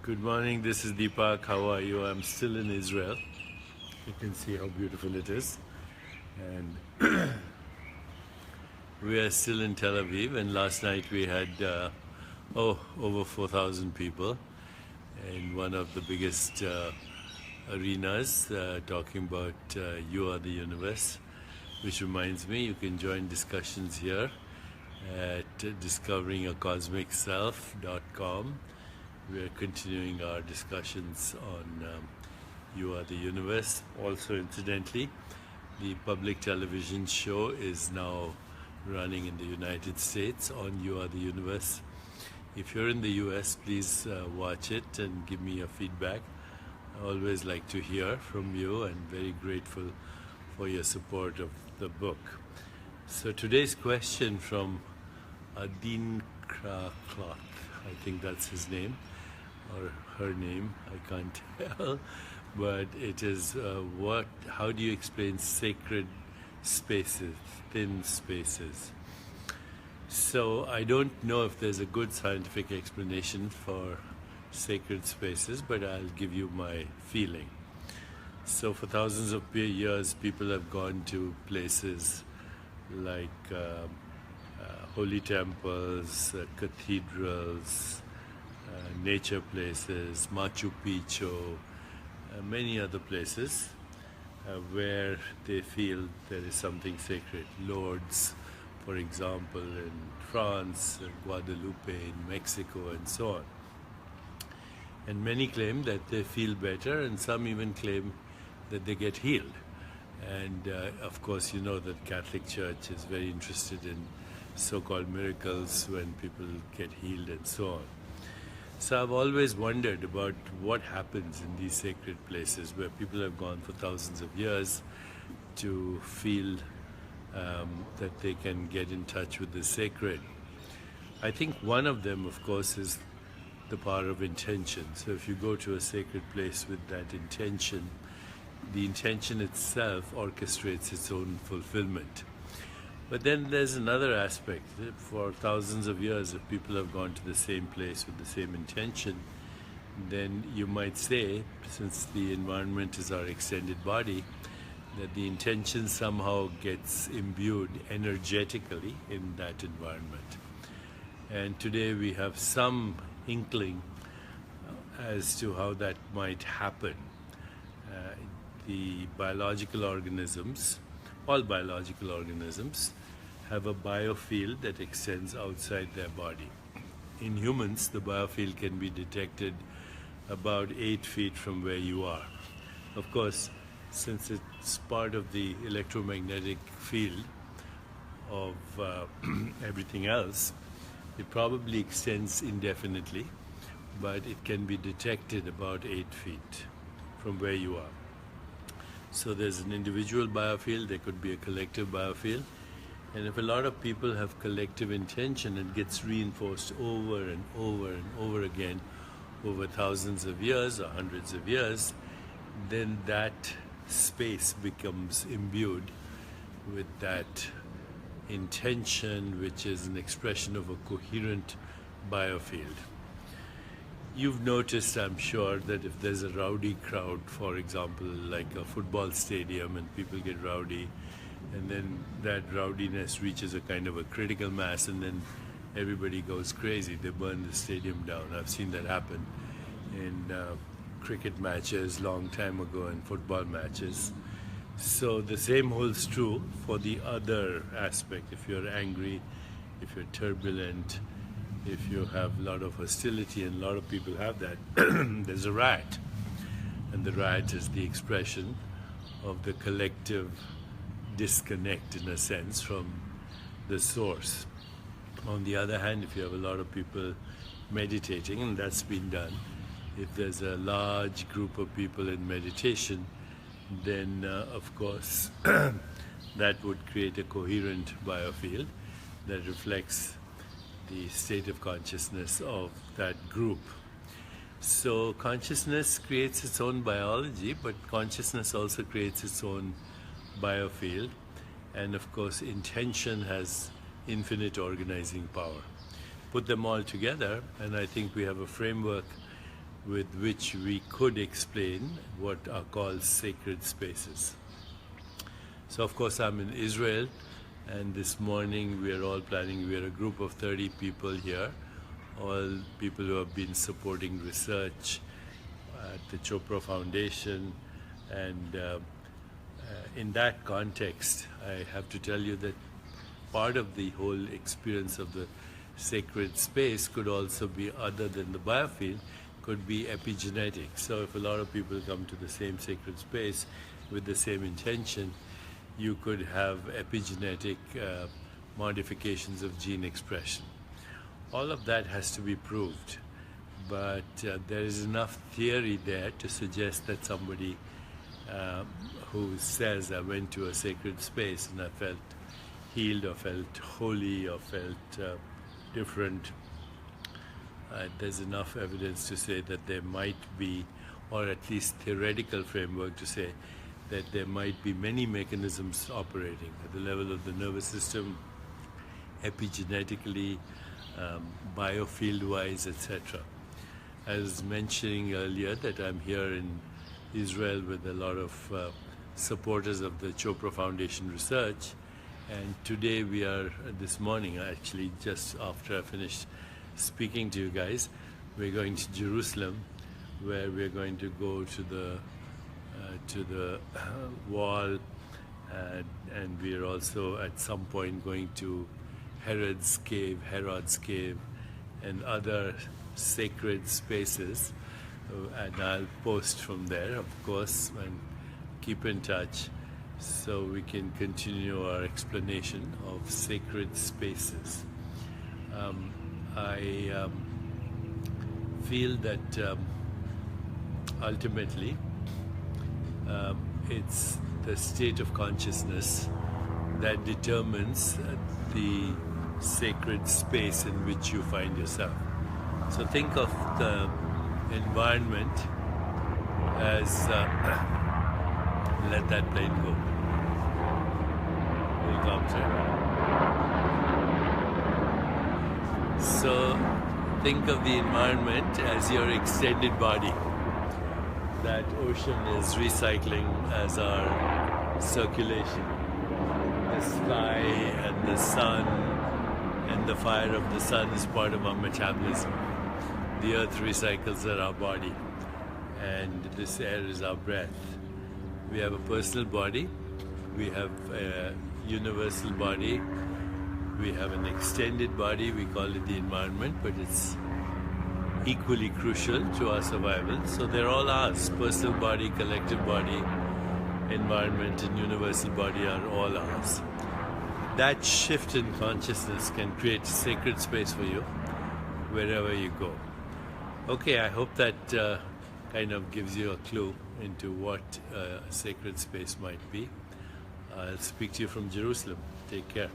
Good morning, this is Deepak. How are you? I'm still in Israel. You can see how beautiful it is. And we are still in Tel Aviv, and last night we had over 4,000 people in one of the biggest arenas talking about You Are the Universe, which reminds me you can join discussions here at discoveringacosmicself.com. We are continuing our discussions on You Are the Universe. Also, incidentally, the public television show is now running in the United States on You Are the Universe. If you're in the US, please watch it and give me your feedback. I always like to hear from you and very grateful for your support of the book. So today's question from Adin Cloth, I think that's his name, or her name, I can't tell, but it is how do you explain sacred spaces, thin spaces? So I don't know if there's a good scientific explanation for sacred spaces, but I'll give you my feeling. So for thousands of years, people have gone to places like holy temples, cathedrals, nature places, Machu Picchu, many other places where they feel there is something sacred. Lourdes, for example, in France, Guadalupe in Mexico, and so on. And many claim that they feel better, and some even claim that they get healed. And of course, you know that Catholic Church is very interested in so-called miracles when people get healed and so on. So I've always wondered about what happens in these sacred places where people have gone for thousands of years to feel that they can get in touch with the sacred. I think one of them, of course, is the power of intention. So if you go to a sacred place with that intention, the intention itself orchestrates its own fulfillment. But then there's another aspect. For thousands of years, if people have gone to the same place with the same intention, then you might say, since the environment is our extended body, that the intention somehow gets imbued energetically in that environment. And today we have some inkling as to how that might happen. The biological organisms, all biological organisms, have a biofield that extends outside their body. In humans, the biofield can be detected about 8 feet from where you are. Of course, since it's part of the electromagnetic field of everything else, it probably extends indefinitely, but it can be detected about 8 feet from where you are. So there's an individual biofield, there could be a collective biofield, and if a lot of people have collective intention, it gets reinforced over and over and over again over thousands of years or hundreds of years, then that space becomes imbued with that intention, which is an expression of a coherent biofield. You've noticed, I'm sure, that if there's a rowdy crowd, for example, like a football stadium, and people get rowdy, and then that rowdiness reaches a kind of a critical mass, and then everybody goes crazy. They burn the stadium down. I've seen that happen in cricket matches long time ago and football matches. So the same holds true for the other aspect. If you're angry, if you're turbulent, if you have a lot of hostility, and a lot of people have that, there's a riot. And the riot is the expression of the collective disconnect, in a sense, from the source. On the other hand, if you have a lot of people meditating, and that's been done, if there's a large group of people in meditation, then of course that would create a coherent biofield that reflects the state of consciousness of that group. So consciousness creates its own biology, but consciousness also creates its own biofield, and of course intention has infinite organizing power. Put them all together, and I think we have a framework with which we could explain what are called sacred spaces. So of course I'm in Israel, and this morning we are all planning, we are a group of 30 people here, all people who have been supporting research at the Chopra Foundation, and in that context I have to tell you that part of the whole experience of the sacred space could also be, other than the biofield, could be epigenetic. So if a lot of people come to the same sacred space with the same intention, you could have epigenetic modifications of gene expression. All of that has to be proved, but there is enough theory there to suggest that somebody who says, I went to a sacred space and I felt healed or felt holy or felt different, there's enough evidence to say that there might be, or at least theoretical framework to say that there might be many mechanisms operating at the level of the nervous system, epigenetically, biofield-wise, etc. I was mentioning earlier that I'm here in Israel with a lot of supporters of the Chopra Foundation research, and today we are, this morning actually, just after I finished speaking to you guys, we're going to Jerusalem, where we're going to go to the wall, and we're also at some point going to Herod's cave, and other sacred spaces, and I'll post from there, of course, and keep in touch so we can continue our explanation of sacred spaces. I feel that ultimately it's the state of consciousness that determines the sacred space in which you find yourself. So think of the environment as let that plane go. Will come, sir. So think of the environment as your extended body. That ocean is recycling as our circulation. The sky and the sun and the fire of the sun is part of our metabolism. The earth recycles our body, and this air is our breath. We have a personal body, we have a universal body, we have an extended body, we call it the environment, but it's equally crucial to our survival. So they're all ours. Personal body, collective body, environment, and universal body are all ours. That shift in consciousness can create sacred space for you wherever you go. Okay, I hope that kind of gives you a clue into what a sacred space might be. I'll speak to you from Jerusalem. Take care.